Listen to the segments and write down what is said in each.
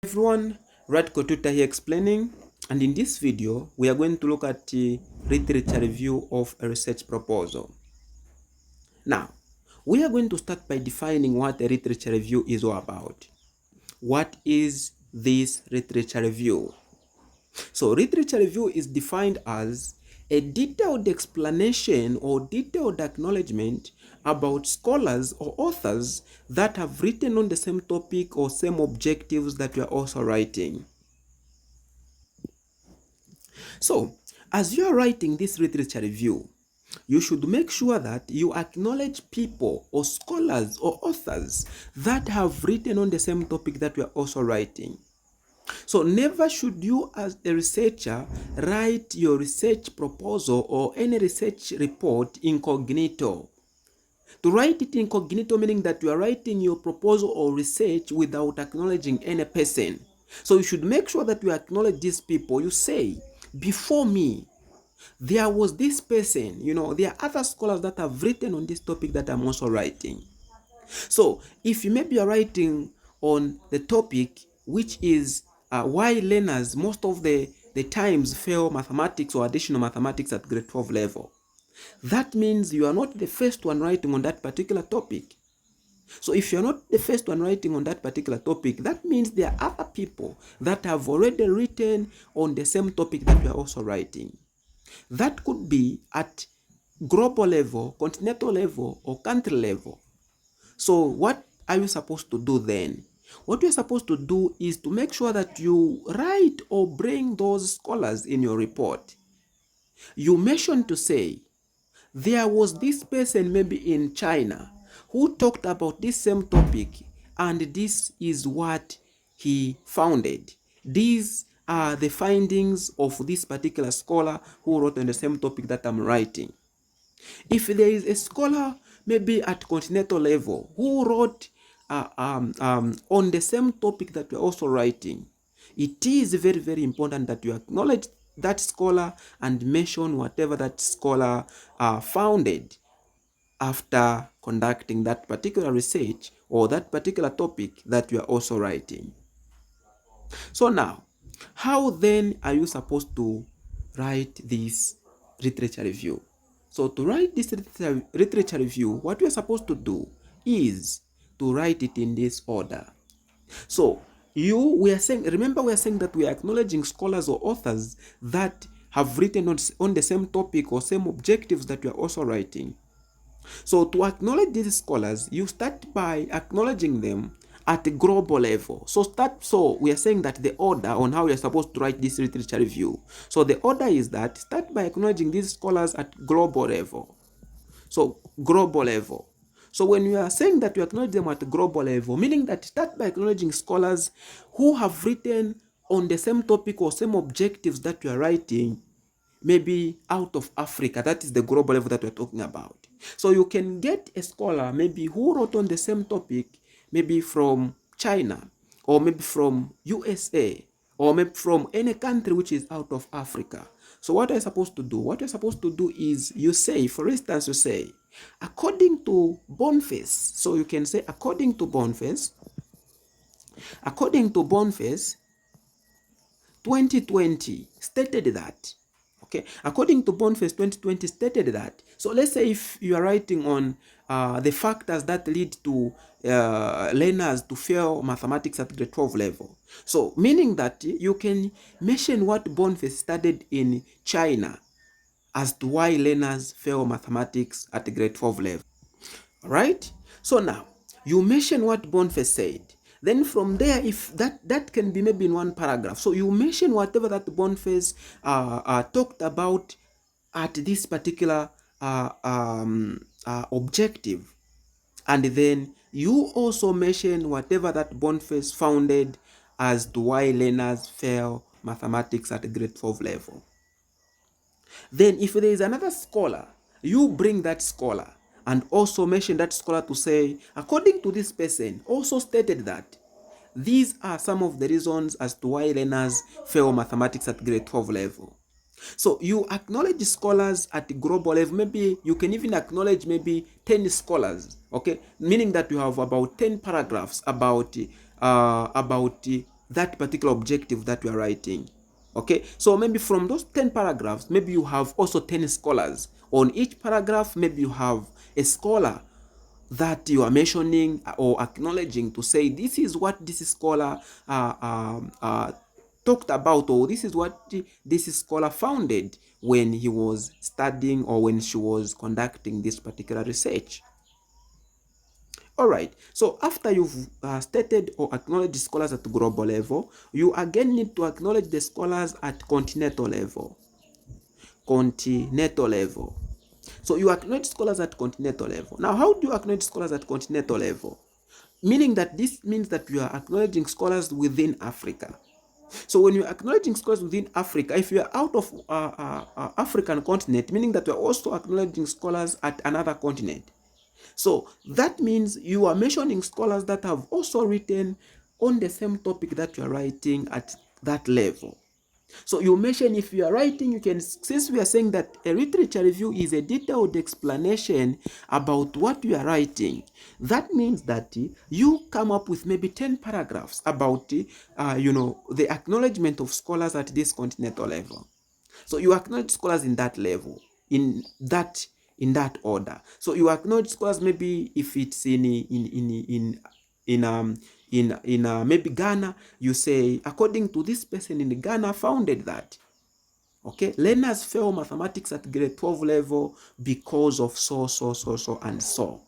Everyone, Radko Tuta here explaining, and in this video we are going to look at the literature review of a research proposal. Now, we are going to start by defining what a literature review is all about. What is this literature review? So literature review is defined as a detailed explanation or detailed acknowledgement about scholars or authors that have written on the same topic or same objectives that you are also writing. So, as you are writing this literature review, you should make sure that you acknowledge people or scholars or authors that have written on the same topic that you are also writing. So never should you as a researcher write your research proposal or any research report incognito. To write it incognito meaning that you are writing your proposal or research without acknowledging any person. So you should make sure that you acknowledge these people. You say, before me, there was this person, there are other scholars that have written on this topic that I'm also writing. So if you maybe are writing on the topic which is why learners most of the times fail mathematics or additional mathematics at grade 12 level, that means you are not the first one writing on that particular topic. So if you're not the first one writing on that particular topic, that means there are other people that have already written on the same topic that you are also writing. That could be at global level, continental level, or country level. So what are you supposed to do then? What you're supposed to do is to make sure that you write or bring those scholars in your report. You mention to say, there was this person maybe in China who talked about this same topic, and this is what he founded. These are the findings of this particular scholar who wrote on the same topic that I'm writing. If there is a scholar maybe at continental level who wrote on the same topic that you're also writing, it is very, very important that you acknowledge that scholar and mention whatever that scholar founded after conducting that particular research or that particular topic that you are also writing. So now, how then are you supposed to write this literature review? So to write this literature review, what we are supposed to do is to write it in this order. So we are saying that we are acknowledging scholars or authors that have written on the same topic or same objectives that you are also writing. So to acknowledge these scholars, you start by acknowledging them at a global level. So we are saying that the order on how you're supposed to write this literature review. So the order is that start by acknowledging these scholars at global level. So global level. So when you are saying that you acknowledge them at global level, meaning that start by acknowledging scholars who have written on the same topic or same objectives that you are writing, maybe out of Africa. That is the global level that we're talking about. So you can get a scholar maybe who wrote on the same topic, maybe from China, or maybe from USA, or maybe from any country which is out of Africa. So what are you supposed to do? What you're supposed to do is you say, for instance, you say, according to Boniface. So you can say, according to Boniface, 2020 stated that. Okay, according to Boniface 2020 stated that. So let's say if you are writing on the factors that lead to learners to fail mathematics at grade 12 level. So meaning that you can mention what Boniface studied in China as to why learners fail mathematics at grade 12 level. All right? So now, you mention what Boniface said. Then from there, if that can be maybe in one paragraph. So you mention whatever that Boniface talked about at this particular objective. And then you also mention whatever that Boniface founded as to why learners fail mathematics at grade 12 level. Then if there is another scholar, you bring that scholar and also mention that scholar to say, according to this person, also stated that these are some of the reasons as to why learners fail mathematics at grade 12 level. So you acknowledge scholars at the global level. Maybe you can even acknowledge maybe 10 scholars, okay? Meaning that you have about 10 paragraphs about that particular objective that you are writing. Okay, so maybe from those 10 paragraphs, maybe you have also 10 scholars. On each paragraph, maybe you have a scholar that you are mentioning or acknowledging to say this is what this scholar talked about, or this is what this scholar founded when he was studying or when she was conducting this particular research. All right, so after you've stated or acknowledged scholars at global level, you again need to acknowledge the scholars at continental level. Continental level. So you acknowledge scholars at continental level. Now, how do you acknowledge scholars at continental level? Meaning that this means that you are acknowledging scholars within Africa. So when you're acknowledging scholars within Africa, if you are out of African continent, meaning that you are also acknowledging scholars at another continent. So that means you are mentioning scholars that have also written on the same topic that you are writing at that level. So you mention, if you are writing, you can, since we are saying that a literature review is a detailed explanation about what you are writing, that means that you come up with maybe 10 paragraphs about the acknowledgement of scholars at this continental level. So you acknowledge scholars in that level, in that order. So you acknowledge scholars, maybe if it's in maybe Ghana, you say according to this person in Ghana founded that. Okay, learners fail mathematics at grade 12 level because of so and so.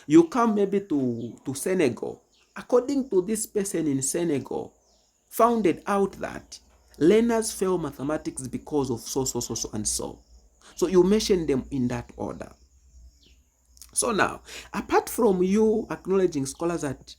You come maybe to Senegal, according to this person in Senegal founded out that learners fail mathematics because of so and so. So you mention them in that order. So now, apart from you acknowledging scholars at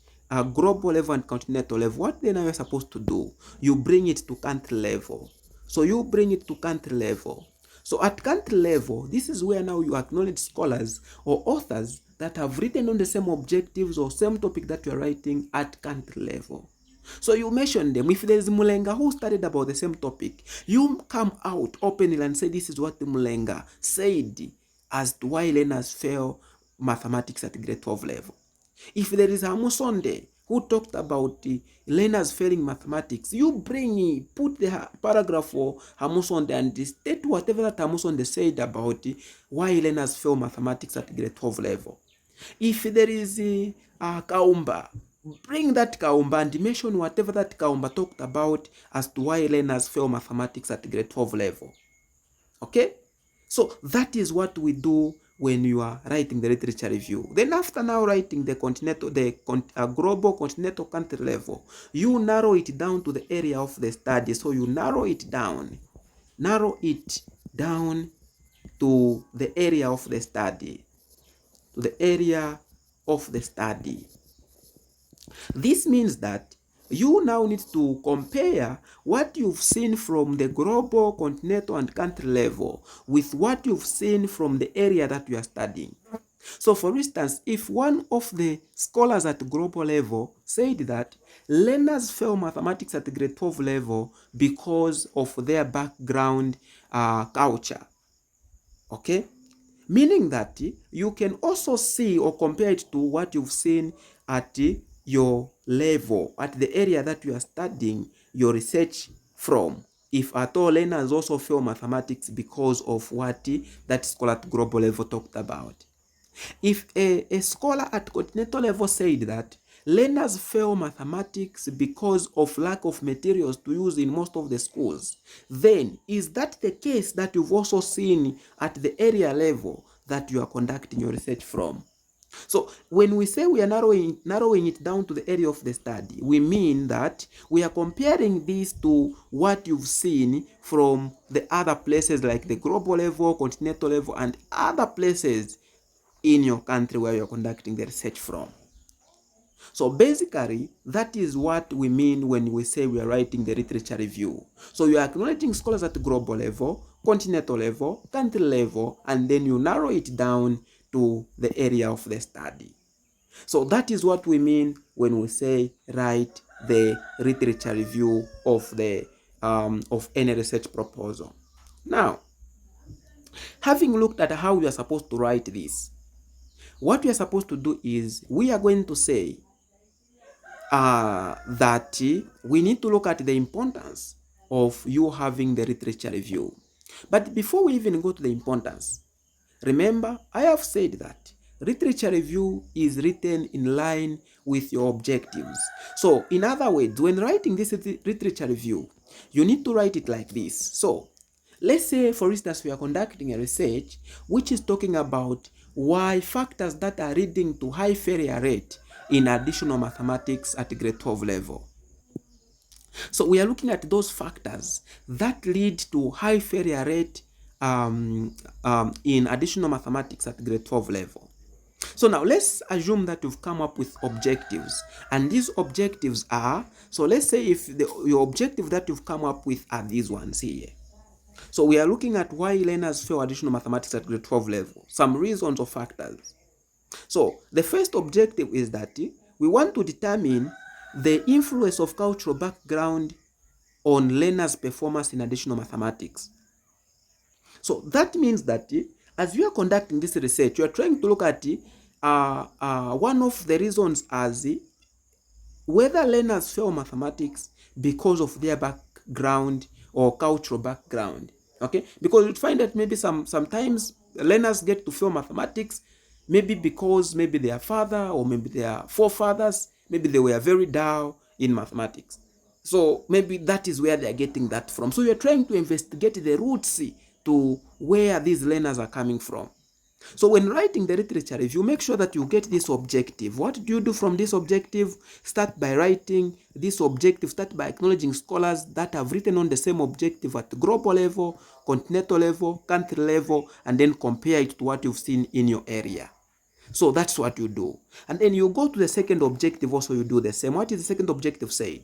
global level and continental level, what then are you supposed to do? You bring it to country level. So you bring it to country level. So at country level, this is where now you acknowledge scholars or authors that have written on the same objectives or same topic that you are writing at country level. So you mention them. If there is Mulenga who studied about the same topic, you come out openly and say this is what the Mulenga said as to why learners fail mathematics at grade 12 level. If there is Hamusonde who talked about the learners failing mathematics, you put the paragraph for Hamusonde and state whatever that Hamusonde said about why learners fail mathematics at grade 12 level. If there is Kaumba, bring that Kaumba and mention whatever that Kaumba talked about as to why learners fail mathematics at grade 12 level. Okay? So that is what we do when you are writing the literature review. Then after now writing the global continental country level, you narrow it down to the area of the study. So you narrow it down to the area of the study. This means that you now need to compare what you've seen from the global, continental, and country level with what you've seen from the area that you are studying. So for instance, if one of the scholars at global level said that learners fail mathematics at grade 12 level because of their background culture, okay? Meaning that you can also see or compare it to what you've seen at your level, at the area that you are studying your research from. If at all learners also fail mathematics because of what that scholar at global level talked about. If a scholar at continental level said that learners fail mathematics because of lack of materials to use in most of the schools, then is that the case that you've also seen at the area level that you are conducting your research from? So when we say we are narrowing it down to the area of the study, we mean that we are comparing this to what you've seen from the other places like the global level, continental level, and other places in your country where you're conducting the research from. So basically, that is what we mean when we say we are writing the literature review. So you are acknowledging scholars at global level, continental level, country level, and then you narrow it down to the area of the study. So that is what we mean when we say write the literature review of any research proposal. Now, having looked at how we are supposed to write this, what we are supposed to do is we are going to say that we need to look at the importance of you having the literature review. But before we even go to the importance, remember, I have said that literature review is written in line with your objectives. So, in other words, when writing this literature review, you need to write it like this. So, let's say, for instance, we are conducting a research which is talking about why factors that are leading to high failure rate in additional mathematics at grade 12 level. So we are looking at those factors that lead to high failure rate in additional mathematics at grade 12 level. So now let's assume that you've come up with objectives, and these objectives are, so let's say if your objective that you've come up with are these ones here. So we are looking at why learners fail additional mathematics at grade 12 level, some reasons or factors. So the first objective is that we want to determine the influence of cultural background on learners' performance in additional mathematics. So that means that as you are conducting this research, you are trying to look at one of the reasons as whether learners fail mathematics because of their background or cultural background. Okay, because you find that maybe sometimes learners get to fail mathematics maybe because maybe their father or maybe their forefathers, maybe they were very dull in mathematics. So maybe that is where they are getting that from. So you're trying to investigate the roots to where these learners are coming from. So when writing the literature review, make sure that you get this objective. What do you do from this objective? Start by writing this objective. Start by acknowledging scholars that have written on the same objective at global level, continental level, country level, and then compare it to what you've seen in your area. So that's what you do. And then you go to the second objective, also you do the same. What is the second objective saying?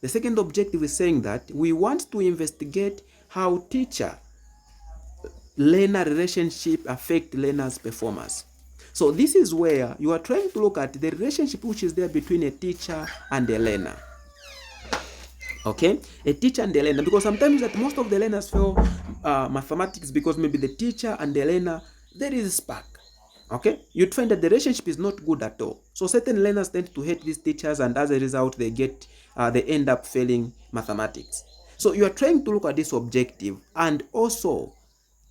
The second objective is saying that we want to investigate how teacher-learner relationship affect learners' performance. So this is where you are trying to look at the relationship which is there between a teacher and a learner. Okay, a teacher and a learner, because sometimes that most of the learners fail mathematics because maybe the teacher and the learner, there is a spark. Okay, you'd find that the relationship is not good at all. So certain learners tend to hate these teachers, and as a result, they end up failing mathematics. So you are trying to look at this objective, and also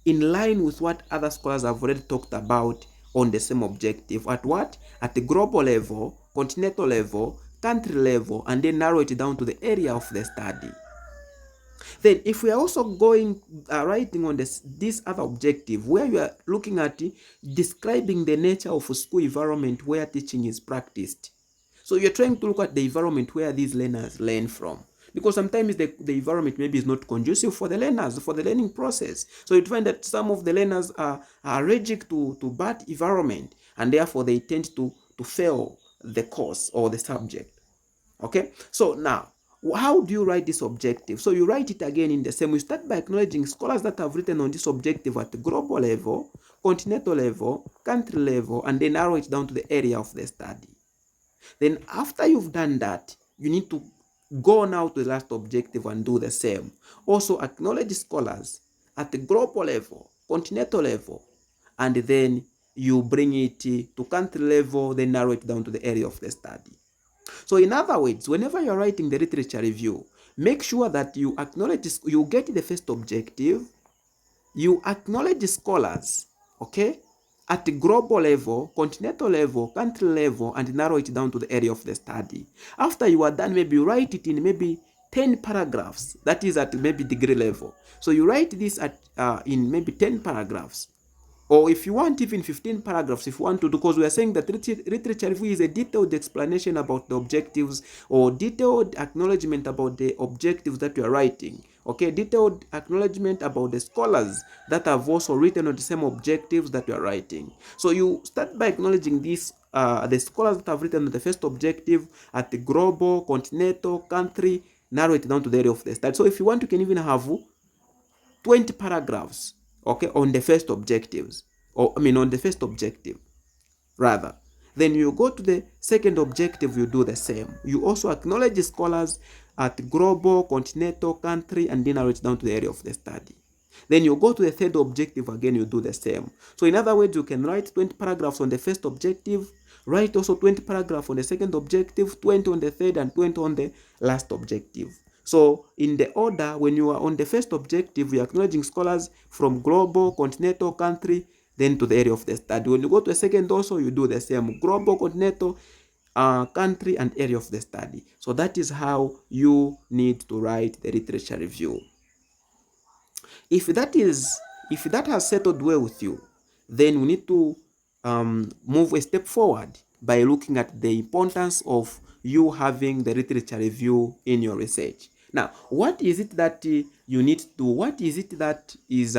in line with what other scholars have already talked about on the same objective. At what? At the global level, continental level, country level, and then narrow it down to the area of the study. Then if we are also going writing on this other objective where you are looking at describing the nature of a school environment where teaching is practiced. So you're trying to look at the environment where these learners learn from. Because sometimes the environment maybe is not conducive for the learners, for the learning process. So you find that some of the learners are allergic to bad environment, and therefore they tend to fail the course or the subject. Okay, so now, how do you write this objective? So you write it again in the same. You start by acknowledging scholars that have written on this objective at the global level, continental level, country level, and then narrow it down to the area of the study. Then after you've done that, you need to go now to the last objective and do the same. Also acknowledge scholars at the global level, continental level, and then you bring it to country level, then narrow it down to the area of the study. So in other words, whenever you're writing the literature review, make sure that you acknowledge, you get the first objective, you acknowledge scholars, okay, at the global level, continental level, country level, and narrow it down to the area of the study. After you are done, maybe you write it in maybe 10 paragraphs, that is at maybe degree level. So you write this at in maybe 10 paragraphs. Or if you want even 15 paragraphs, if you want to, because we are saying that literature review is a detailed explanation about the objectives or detailed acknowledgement about the objectives that you are writing. Okay, detailed acknowledgement about the scholars that have also written on the same objectives that you are writing. So you start by acknowledging this, the scholars that have written on the first objective at the global, continental, country, narrow it down to the area of the study. So if you want, you can even have 20 paragraphs, okay, on the first objectives, or on the first objective rather. Then you go to the second objective, you do the same. You also acknowledge the scholars at global, continental, country, and then narrow it down to the area of the study. Then you go to the third objective, again you do the same. So in other words, you can write 20 paragraphs on the first objective, Write also 20 paragraphs on the second objective, 20 on the third, and 20 on the last objective. So in the order, when you are on the first objective, you're acknowledging scholars from global, continental, country, then to the area of the study. When you go to a second also, you do the same: global, continental, country, and area of the study. So that is how you need to write the literature review. If that has settled well with you, then we need to move a step forward by looking at the importance of you having the literature review in your research. Now, what is it that you need to? What is it that is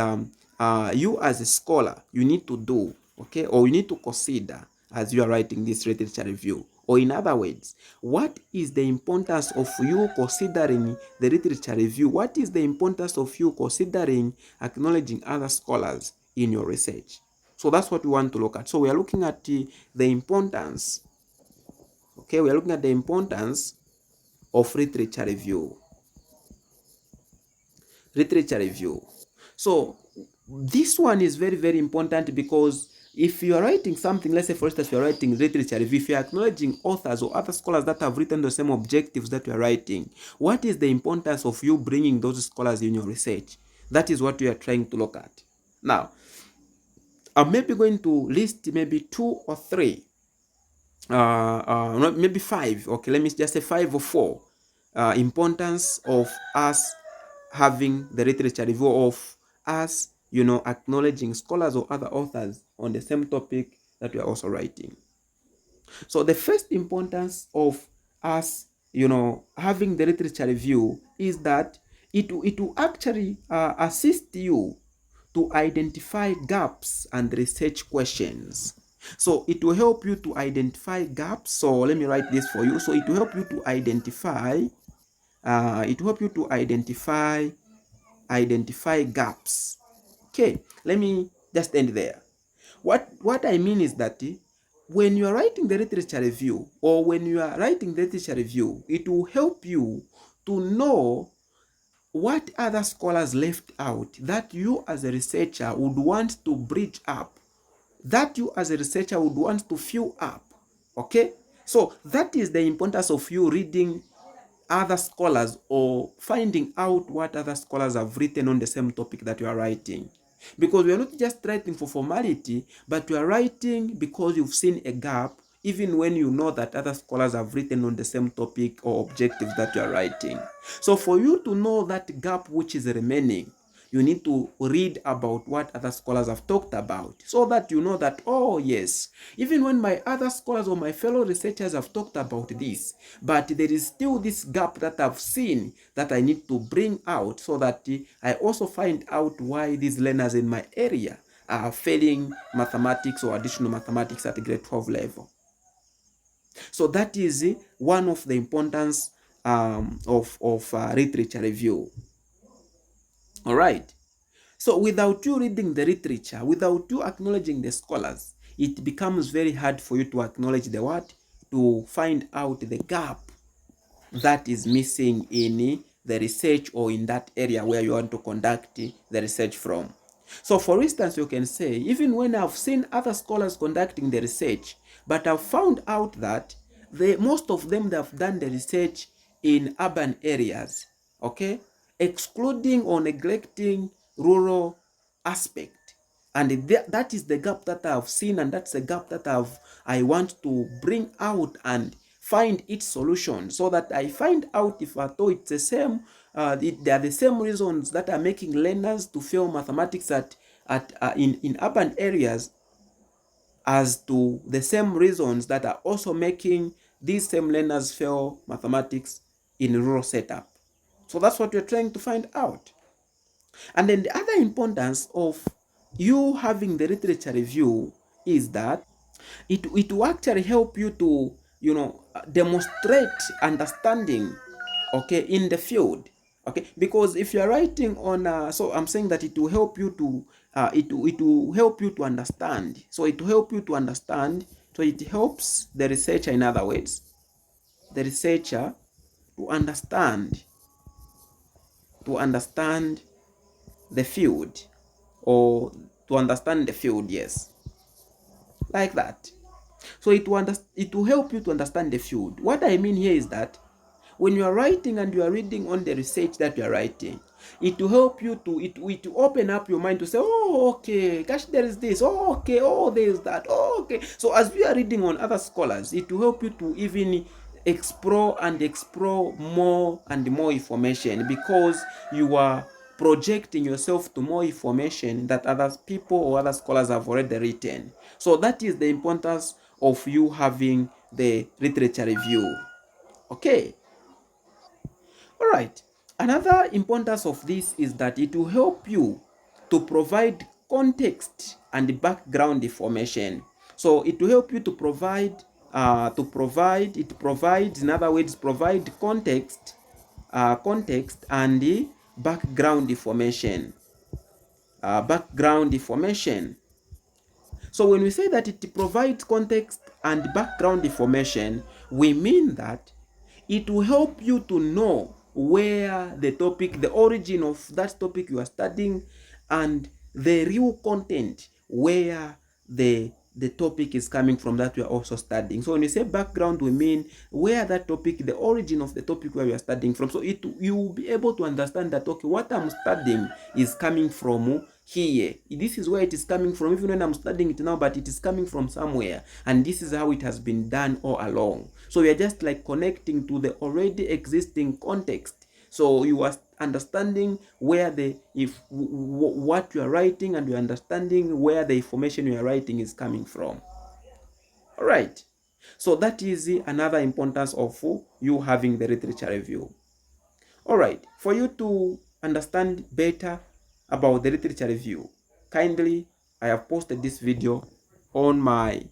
you as a scholar you need to do, okay, or you need to consider as you are writing this literature review? Or in other words, what is the importance of you considering the literature review? What is the importance of you considering acknowledging other scholars in your research? So that's what we want to look at. So we are looking at the importance, okay, we are looking at the importance of literature review. Literature review. So this one is very, very important, because if you are writing something, let's say for instance, you are writing literature review, if you are acknowledging authors or other scholars that have written the same objectives that you are writing, what is the importance of you bringing those scholars in your research? That is what we are trying to look at. Now, I'm maybe going to list maybe 2 or 3, maybe 5. Okay, let me just say 5 or 4 importance of us having the literature review, of us, acknowledging scholars or other authors on the same topic that we are also writing. So the first importance of us, having the literature review is that it will actually assist you to identify gaps and research questions. So it will help you to identify gaps. So let me write this for you. So it will help you to identify identify gaps. Okay, let me just end there. What I mean is that when you are writing the literature review, or when you are writing the literature review, it will help you to know what other scholars left out that you as a researcher would want to bridge up, that you as a researcher would want to fill up. Okay, so that is the importance of you reading other scholars or finding out what other scholars have written on the same topic that you are writing. Because we are not just writing for formality, but we are writing because you've seen a gap, even when you know that other scholars have written on the same topic or objectives that you are writing. So for you to know that gap which is remaining, you need to read about what other scholars have talked about, so that you know that, oh yes, even when my other scholars or my fellow researchers have talked about this, but there is still this gap that I've seen that I need to bring out, so that I also find out why these learners in my area are failing mathematics or additional mathematics at grade 12 level. So that is one of the importance of literature review. All right. So without you reading the literature, without you acknowledging the scholars, it becomes very hard for you to acknowledge the what? To find out the gap that is missing in the research, or in that area where you want to conduct the research from. So for instance, you can say, even when I've seen other scholars conducting the research, but I've found out that most of them, they have done the research in urban areas, okay, excluding or neglecting rural aspect. And that is the gap that I've seen, and that's the gap that I want to bring out and find its solution, so that I find out if at all it's the same, they are the same reasons that are making learners to fail mathematics in urban areas, as to the same reasons that are also making these same learners fail mathematics in rural setup. So that's what we're trying to find out. And then the other importance of you having the literature review is that it will actually help you to, demonstrate understanding, okay, in the field. Okay, because if you are writing on, so I'm saying that it will help you to, it will help you to understand. So it will help you to understand. So it helps the researcher, in other words, the researcher to understand, the field, or to understand the field, yes, like that. So it will help you to understand the field. What I mean here is that when you are writing and you are reading on the research that you are writing, it will help you to it will open up your mind to say, oh, okay, gosh, there is this, oh, okay, oh, there is that, oh, okay. So as you are reading on other scholars, it will help you to even explore more and more information, because you are projecting yourself to more information that other people or other scholars have already written. So that is the importance of you having the literature review. Okay. All right. Another importance of this is that it will help you to provide context and background information. So it will help you to it provides, in other words, provide context and the background information. Background information. So when we say that it provides context and background information, we mean that it will help you to know where the topic, the origin of that topic you are studying, and the real content where the topic is coming from that we are also studying. So when we say background, we mean where that topic, the origin of the topic where we are studying from. So you will be able to understand that, okay, what I'm studying is coming from here. This is where it is coming from, even when I'm studying it now, but it is coming from somewhere, and this is how it has been done all along. So we are just like connecting to the already existing context. So you are understanding where what you are writing, and you're understanding where the information you are writing is coming from. All right. So that is another importance of you having the literature review. All right. For you to understand better about the literature review, kindly, I have posted this video on my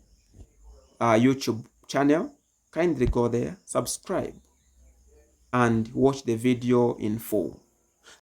YouTube channel. Kindly go there, subscribe, and watch the video in full.